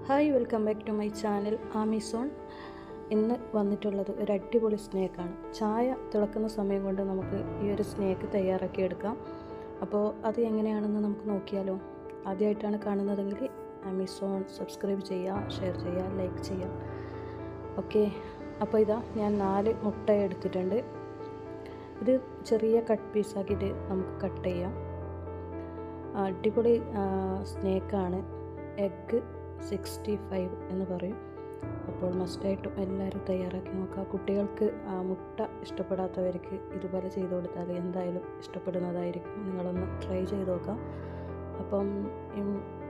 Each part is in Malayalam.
Hi, welcome back to my channel ആമിസോൺ. ഇന്ന് വന്നിട്ടുള്ളത് ഒരു അടിപൊളി സ്നേക്കാണ്. ചായ തിളക്കുന്ന സമയം കൊണ്ട് നമുക്ക് ഈ ഒരു സ്നേക്ക് തയ്യാറാക്കി എടുക്കാം. അപ്പോൾ അത് എങ്ങനെയാണെന്ന് നമുക്ക് നോക്കിയാലോ. ആദ്യമായിട്ടാണ് കാണുന്നതെങ്കിൽ ആമിസോൺ സബ്സ്ക്രൈബ് ചെയ്യുക, ഷെയർ ചെയ്യുക, ലൈക്ക് ചെയ്യുക. ഓക്കെ, അപ്പോൾ ഇതാ ഞാൻ 4 മുട്ട എടുത്തിട്ടുണ്ട്. ഇത് ചെറിയ കട്ട് പീസാക്കിയിട്ട് നമുക്ക് കട്ട് ചെയ്യാം. അടിപൊളി സ്നേക്കാണ്. എഗ്ഗ് 65 എന്ന് പറയും. അപ്പോൾ മസ്റ്റായിട്ടും എല്ലാവരും തയ്യാറാക്കി നോക്കുക. കുട്ടികൾക്ക് മുട്ട ഇഷ്ടപ്പെടാത്തവർക്ക് ഇതുപോലെ ചെയ്ത് കൊടുത്താൽ എന്തായാലും ഇഷ്ടപ്പെടുന്നതായിരിക്കും. നിങ്ങളൊന്ന് ട്രൈ ചെയ്ത് നോക്കാം. അപ്പം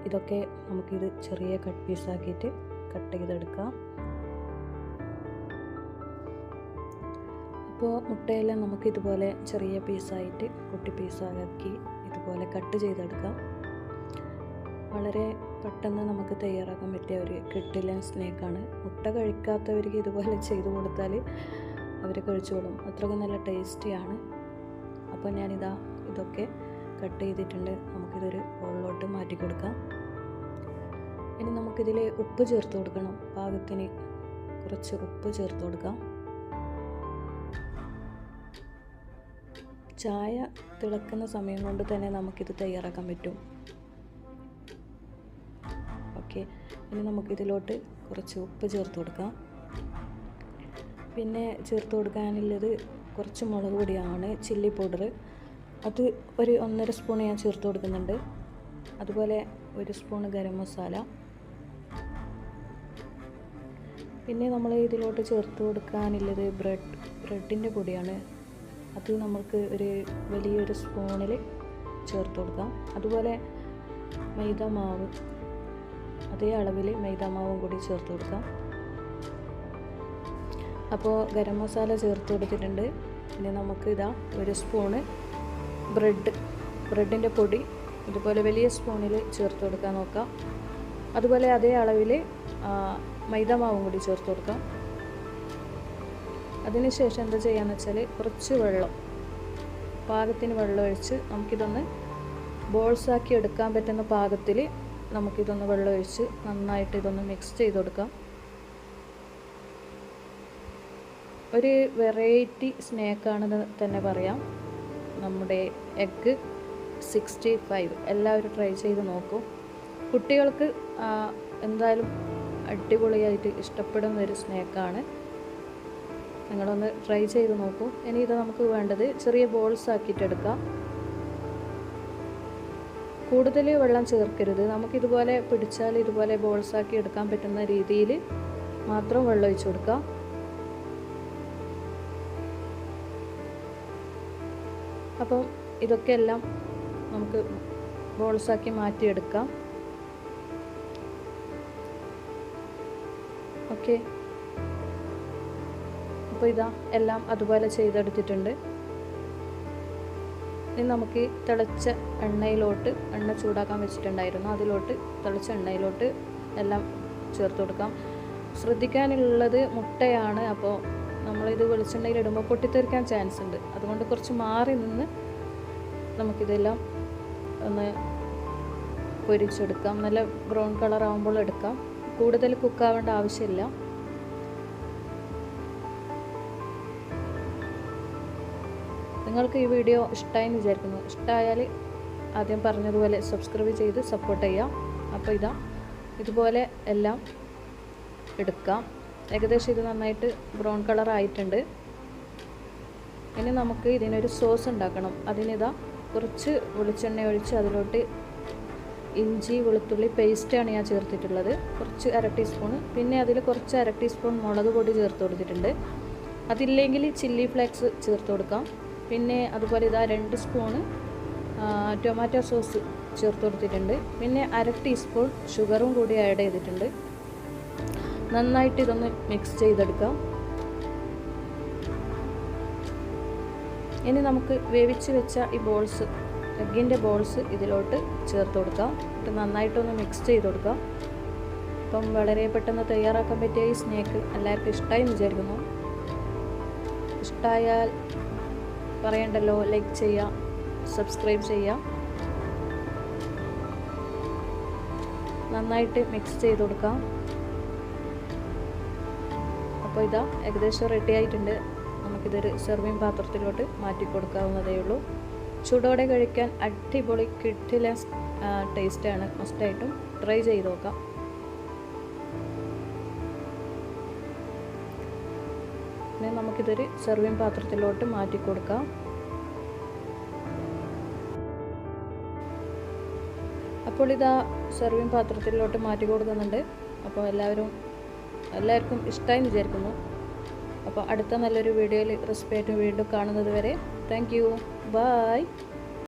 ഇതൊക്കെ നമുക്കിത് ചെറിയ കട്ട് പീസാക്കിയിട്ട് കട്ട് ചെയ്തെടുക്കാം. അപ്പോൾ മുട്ടയെല്ലാം നമുക്കിതുപോലെ ചെറിയ പീസായിട്ട് കുട്ടി പീസാക്കി ഇതുപോലെ കട്ട് ചെയ്തെടുക്കാം. വളരെ പെട്ടെന്ന് നമുക്ക് തയ്യാറാക്കാൻ പറ്റിയ ഒരു കിഡിലൻ സ്നേക്കാണ്. മുട്ട കഴിക്കാത്തവർക്ക് ഇതുപോലെ ചെയ്ത് കൊടുത്താൽ അവർ കഴിച്ചോളും. അത്രയ്ക്ക് നല്ല ടേസ്റ്റിയാണ്. അപ്പോൾ ഞാനിതാ ഇതൊക്കെ കട്ട് ചെയ്തിട്ടുണ്ട്. നമുക്കിതൊരു ബൗളിലോട്ട് മാറ്റി കൊടുക്കാം. ഇനി നമുക്കിതിൽ ഉപ്പ് ചേർത്ത് കൊടുക്കണം. പാകത്തിന് കുറച്ച് ഉപ്പ് ചേർത്ത് കൊടുക്കാം. ചായ തിളക്കുന്ന സമയം കൊണ്ട് തന്നെ നമുക്കിത് തയ്യാറാക്കാൻ പറ്റും. ഓക്കെ, ഇനി നമുക്കിതിലോട്ട് കുറച്ച് ഉപ്പ് ചേർത്ത് കൊടുക്കാം. പിന്നെ ചേർത്ത് കൊടുക്കാനുള്ളത് കുറച്ച് മുളക് പൊടിയാണ്, ചില്ലി പൗഡർ. അത് ഒരു 1.5 സ്പൂൺ ഞാൻ ചേർത്ത് കൊടുക്കുന്നുണ്ട്. അതുപോലെ 1 സ്പൂൺ ഗരം മസാല. പിന്നെ നമ്മൾ ഇതിലോട്ട് ചേർത്ത് കൊടുക്കാനുള്ളത് ബ്രെഡിൻ്റെ പൊടിയാണ്. അത് നമുക്ക് ഒരു വലിയൊരു സ്പൂണിൽ ചേർത്ത് കൊടുക്കാം. അതുപോലെ മൈദ മാവ്, അതേ അളവിൽ മൈദാമാവും കൂടി ചേർത്ത് കൊടുക്കാം. അപ്പോൾ ഗരം മസാല ചേർത്ത് കൊടുത്തിട്ടുണ്ട്. ഇനി നമുക്ക് ഇതാ 1 സ്പൂണ് ബ്രെഡിൻ്റെ പൊടി ഇതുപോലെ വലിയ സ്പൂണിൽ ചേർത്ത് കൊടുക്കാൻ നോക്കാം. അതുപോലെ അതേ അളവിൽ മൈദാമാവും കൂടി ചേർത്ത് കൊടുക്കാം. അതിനുശേഷം എന്താ ചെയ്യാന്ന് വെച്ചാൽ കുറച്ച് വെള്ളം, പാകത്തിന് വെള്ളം ഒഴിച്ച് നമുക്കിതൊന്ന് ബോൾസാക്കി എടുക്കാൻ പറ്റുന്ന പാകത്തിൽ നമുക്കിതൊന്ന് വെള്ളം ഒഴിച്ച് നന്നായിട്ട് ഇതൊന്ന് മിക്സ് ചെയ്ത് കൊടുക്കാം. ഒരു വെറൈറ്റി സ്നേക്കാണെന്ന് തന്നെ പറയാം. നമ്മുടെ എഗ്ഗ് 65 എല്ലാവരും ട്രൈ ചെയ്ത് നോക്കൂ. കുട്ടികൾക്ക് എന്തായാലും അടിപൊളിയായിട്ട് ഇഷ്ടപ്പെടുന്ന ഒരു സ്നേക്കാണ്. നിങ്ങളൊന്ന് ട്രൈ ചെയ്ത് നോക്കൂ. ഇനി ഇത് നമുക്ക് വേണ്ടത് ചെറിയ ബോൾസ് ആക്കിയിട്ടെടുക്കാം. കൂടുതൽ വെള്ളം ചേർക്കരുത്. നമുക്കിതുപോലെ പിടിച്ചാൽ ഇതുപോലെ ബോൾസാക്കി എടുക്കാൻ പറ്റുന്ന രീതിയിൽ മാത്രം വെള്ളം ഒഴിച്ചു കൊടുക്കാം. അപ്പം ഇതൊക്കെ എല്ലാം നമുക്ക് ബോൾസാക്കി മാറ്റിയെടുക്കാം. ഓക്കെ, അപ്പോൾ ഇതാ എല്ലാം അതുപോലെ ചെയ്തെടുത്തിട്ടുണ്ട്. ഇനി നമുക്ക് തിളച്ച എണ്ണ ചൂടാക്കാൻ വെച്ചിട്ടുണ്ടായിരുന്നു. അതിലോട്ട് തിളച്ച എണ്ണയിലോട്ട് എല്ലാം ചേർത്ത് കൊടുക്കാം. ശ്രദ്ധിക്കാനുള്ളത് മുട്ടയാണ്. അപ്പോൾ നമ്മളിത് വെളിച്ചെണ്ണയിൽ ഇടുമ്പോൾ പൊട്ടിത്തെറിക്കാൻ ചാൻസ് ഉണ്ട്. അതുകൊണ്ട് കുറച്ച് മാറി നിന്ന് നമുക്കിതെല്ലാം ഒന്ന് പൊരിച്ചെടുക്കാം. നല്ല ബ്രൗൺ കളർ ആകുമ്പോൾ എടുക്കാം. കൂടുതൽ കുക്കാവേണ്ട ആവശ്യമില്ല. നിങ്ങൾക്ക് ഈ വീഡിയോ ഇഷ്ടമായെന്ന് വിചാരിക്കുന്നു. ഇഷ്ടമായാൽ ആദ്യം പറഞ്ഞതുപോലെ സബ്സ്ക്രൈബ് ചെയ്ത് സപ്പോർട്ട് ചെയ്യാം. അപ്പോൾ ഇതുപോലെ എല്ലാം എടുക്കാം. ഏകദേശം ഇത് നന്നായിട്ട് ബ്രൗൺ കളർ ആയിട്ടുണ്ട്. ഇനി നമുക്ക് ഇതിനൊരു സോസ് ഉണ്ടാക്കണം. അതിനിതാ കുറച്ച് വെളിച്ചെണ്ണ ഒഴിച്ച് അതിലോട്ട് ഇഞ്ചി വെളുത്തുള്ളി പേസ്റ്റാണ് ഞാൻ ചേർത്തിട്ടുള്ളത്. കുറച്ച് 1/2 ടീസ്പൂൺ. പിന്നെ അതിൽ കുറച്ച് 1/2 ടീസ്പൂൺ മുളക് പൊടി ചേർത്ത് കൊടുത്തിട്ടുണ്ട്. അതില്ലെങ്കിൽ ചില്ലി ഫ്ലേക്സ് ചേർത്ത് കൊടുക്കാം. പിന്നെ അതുപോലെ ഇതാ 2 സ്പൂണ് ടൊമാറ്റോ സോസ് ചേർത്ത് കൊടുത്തിട്ടുണ്ട്. പിന്നെ 1/2 ടീസ്പൂൺ ഷുഗറും കൂടി ആഡ് ചെയ്തിട്ടുണ്ട്. നന്നായിട്ട് ഇതൊന്ന് മിക്സ് ചെയ്തെടുക്കാം. ഇനി നമുക്ക് വേവിച്ച് വെച്ച ഈ എഗ്ഗിൻ്റെ ബോൾസ് ഇതിലോട്ട് ചേർത്ത് കൊടുക്കാം. ഇത് നന്നായിട്ടൊന്ന് മിക്സ് ചെയ്ത് കൊടുക്കാം. അപ്പം വളരെ പെട്ടെന്ന് തയ്യാറാക്കാൻ പറ്റിയ ഈ സ്നേക്ക് എല്ലാവർക്കും ഇഷ്ടമായി എന്ന് വിചാരിക്കുന്നു. ഇഷ്ടമായാൽ പറയണ്ടല്ലോ, ലൈക്ക് ചെയ്യുക, സബ്സ്ക്രൈബ് ചെയ്യുക. നന്നായിട്ട് മിക്സ് ചെയ്ത് കൊടുക്കാം. അപ്പോൾ ഇതാ ഏകദേശം റെഡി ആയിട്ടുണ്ട്. നമുക്കിതൊരു സെർവിങ് പാത്രത്തിലോട്ട് മാറ്റി കൊടുക്കാവുന്നതേ ഉള്ളൂ. ചൂടോടെ കഴിക്കാൻ അടിപൊളി കിടിലൻ ടേസ്റ്റാണ്. മസ്റ്റായിട്ടും ട്രൈ ചെയ്ത് നോക്കാം. പിന്നെ നമുക്കിതൊരു സെർവിങ് പാത്രത്തിലോട്ട് മാറ്റി കൊടുക്കാം. അപ്പോൾ ഇതാ സെർവിങ് പാത്രത്തിലോട്ട് മാറ്റി കൊടുക്കുന്നുണ്ട്. അപ്പോൾ എല്ലാവർക്കും ഇഷ്ടമായി വിചാരിക്കുന്നു. അപ്പോൾ അടുത്ത നല്ലൊരു വീഡിയോയിൽ റെസിപ്പി ആയിട്ട് വീണ്ടും കാണുന്നത് വരെ താങ്ക് യു. ബൈ.